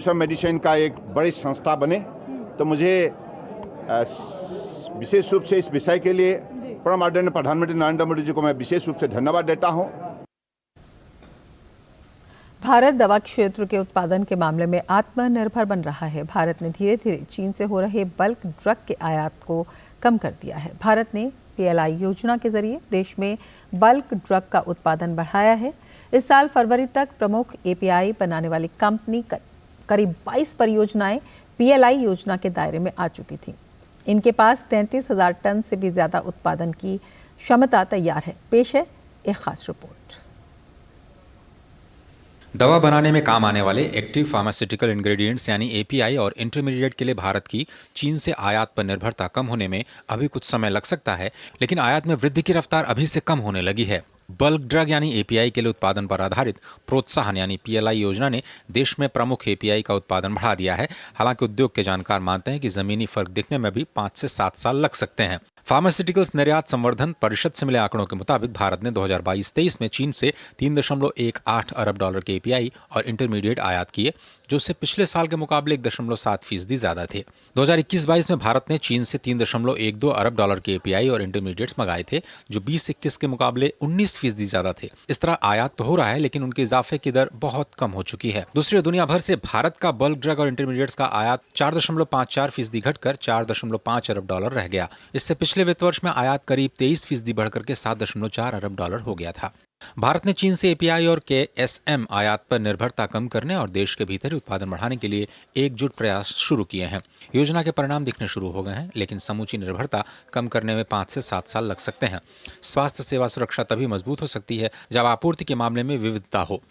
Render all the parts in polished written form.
विश्व मेडिसिन का एक बड़ी संस्था बने, तो मुझे विशेष रूप से इस विषय के लिए परम आदरणीय प्रधानमंत्री नरेंद्र मोदी जी को मैं विशेष रूप से धन्यवाद देता हूं। भारत दवा क्षेत्र के उत्पादन के मामले में आत्मनिर्भर बन रहा है। भारत ने धीरे धीरे चीन से हो रहे बल्क ड्रग के आयात को कम कर दिया है। भारत ने पीएलआई योजना के जरिए देश में बल्क ड्रग का उत्पादन बढ़ाया है। इस साल फरवरी तक प्रमुख एपीआई बनाने वाली कंपनी करीब 22 परियोजनाएं पीएलआई योजना के दायरे में आ चुकी थी। इनके पास 33,000 टन से भी ज्यादा उत्पादन की क्षमता तैयार है। पेश है एक खास रिपोर्ट। दवा बनाने में काम आने वाले एक्टिव फार्मास्यूटिकल इंग्रेडिएंट्स यानी एपीआई और इंटरमीडिएट के लिए भारत की चीन से आयात पर निर्भरता कम होने में अभी कुछ समय लग सकता है, लेकिन आयात में वृद्धि की रफ्तार अभी से कम होने लगी है। बल्क ड्रग यानी एपीआई के लिए उत्पादन पर आधारित प्रोत्साहन यानी पीएलआई योजना ने देश में प्रमुख एपीआई का उत्पादन बढ़ा दिया है। हालांकि उद्योग के जानकार मानते हैं कि जमीनी फर्क दिखने में भी 5 से 7 साल लग सकते हैं। फार्मास्यूटिकल्स निर्यात संवर्धन परिषद से मिले आंकड़ों के मुताबिक भारत ने 2022-23 में चीन से 3.18 अरब डॉलर के एपीआई और इंटरमीडिएट आयात किए, जो उससे पिछले साल के मुकाबले 1.7% ज्यादा थे। 2021-22 में भारत ने चीन से 3.12 अरब डॉलर के एपीआई और इंटरमीडिएट्स मंगाए थे, जो 20-21 के मुकाबले 19% ज्यादा थे। इस तरह आयात तो हो रहा है, लेकिन उनके इजाफे की दर बहुत कम हो चुकी है। दूसरी दुनिया भर से भारत का बल्क ड्रग और इंटरमीडिएट्स का आयात 4.54% घटकर 4.5 अरब डॉलर रह गया। इससे पिछले वित्त वर्ष में आयात करीब 23% बढ़कर के 7.4 अरब डॉलर हो गया था। भारत ने चीन से एपीआई और केएसएम आयात पर निर्भरता कम करने और देश के भीतर उत्पादन बढ़ाने के लिए एकजुट प्रयास शुरू किए हैं। योजना के परिणाम दिखने शुरू हो गए हैं, लेकिन समूची निर्भरता कम करने में 5 से 7 साल लग सकते हैं। स्वास्थ्य सेवा सुरक्षा तभी मजबूत हो सकती है जब आपूर्ति के मामले में विविधता हो।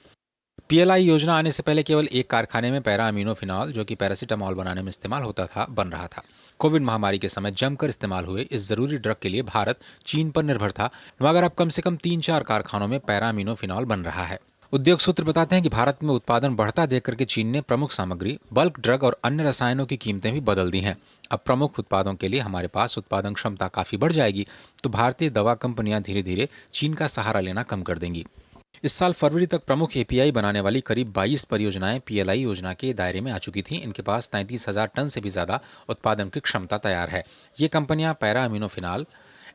पीएलआई योजना आने से पहले केवल एक कारखाने में पैरा अमीनोफिनॉल, जो कि पैरासीटामोल बनाने में इस्तेमाल होता था, बन रहा था। कोविड महामारी के समय जमकर इस्तेमाल हुए इस जरूरी ड्रग के लिए भारत चीन पर निर्भर था, मगर अब कम से कम 3-4 कारखानों में पैरा अमीनोफिनॉल बन रहा है। उद्योग सूत्र बताते हैं कि भारत में उत्पादन बढ़ता देख करके चीन ने प्रमुख सामग्री, बल्क ड्रग और अन्य रसायनों की कीमतें भी बदल दी हैं। अब प्रमुख उत्पादों के लिए हमारे पास उत्पादन क्षमता काफी बढ़ जाएगी, तो भारतीय दवा कंपनियां धीरे धीरे चीन का सहारा लेना कम कर देंगी। इस साल फरवरी तक प्रमुख एपीआई बनाने वाली करीब 22 परियोजनाएं पीएलआई योजना के दायरे में आ चुकी थीं। इनके पास 33,000 टन से भी ज्यादा उत्पादन की क्षमता तैयार है। ये कंपनियां पैरा अमीनोफिनॉल,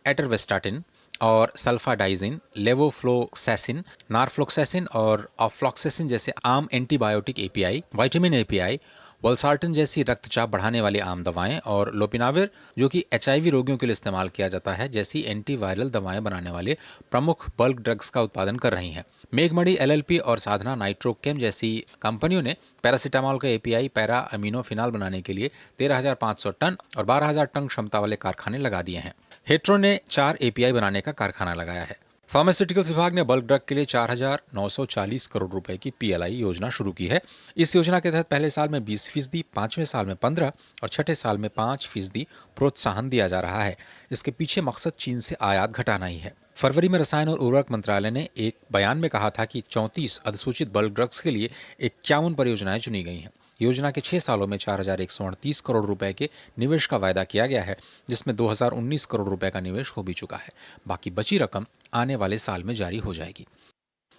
एटरवेस्टाटिन और सल्फाडाइजिन, लेवोफ्लोक्सैसिन, नारफ्लोक्सैसिन और ऑफ्लॉक्सैसिन जैसे आम एंटीबायोटिक एपीआई, विटामिन एपीआई, वल्सार्टन जैसी रक्तचाप बढ़ाने वाली आम दवाएं और लोपिनाविर, जो कि एचआईवी रोगियों के लिए इस्तेमाल किया जाता है, जैसी एंटीवायरल दवाएं बनाने वाले प्रमुख बल्क ड्रग्स का उत्पादन कर रही हैं। मेघमणि एलएलपी और साधना नाइट्रोकेम जैसी कंपनियों ने पैरासीटामोल का एपीआई पैरा अमीनोफिनॉल बनाने के लिए 13,500 टन और 12,000 टन क्षमता वाले कारखाने लगा दिए हैं। हेट्रो ने 4 एपीआई बनाने का कारखाना लगाया है। फार्मास्यूटिकल्स विभाग ने बल्क ड्रग के लिए 4,940 करोड़ रुपए की पीएलआई योजना शुरू की है। इस योजना के तहत पहले साल में 20%, 5वें साल में 15% और छठे साल में 5% प्रोत्साहन दिया जा रहा है। इसके पीछे मकसद चीन से आयात घटाना ही है। फरवरी में रसायन और उर्वरक मंत्रालय ने एक बयान में कहा था कि 34 अधिसूचित बल्क ड्रग्स के लिए 51 परियोजनाएं चुनी गई हैं। योजना के 6 सालों में 4,138 करोड़ रुपए के निवेश का वायदा किया गया है, जिसमें 2,019 करोड़ रुपए का निवेश हो भी चुका है। बाकी बची रकम आने वाले साल में जारी हो जाएगी।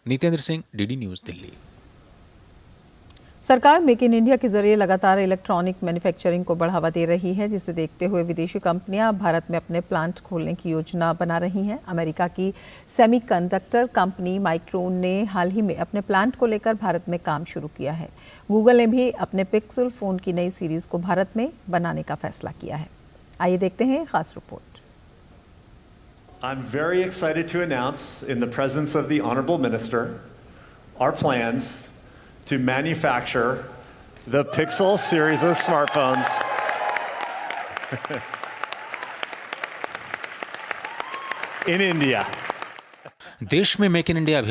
Nitendra Singh, DD news, Delhi. सरकार मेक इन इंडिया के जरिए लगातार इलेक्ट्रॉनिक मैन्युफैक्चरिंग को बढ़ावा दे रही है, जिसे देखते हुए विदेशी कंपनियां भारत में अपने प्लांट खोलने की योजना बना रही हैं। अमेरिका की सेमीकंडक्टर कंपनी माइक्रोन ने हाल ही में अपने प्लांट को लेकर भारत में काम शुरू किया है। गूगल ने भी अपने पिक्सल फोन की नई सीरीज को भारत में बनाने का फैसला किया है। आइए देखते हैं खास report. I'm very excited to announce, in the presence of the Honorable Minister, our plans to manufacture the Pixel series of smartphones in India. देश में मेक इन इंडिया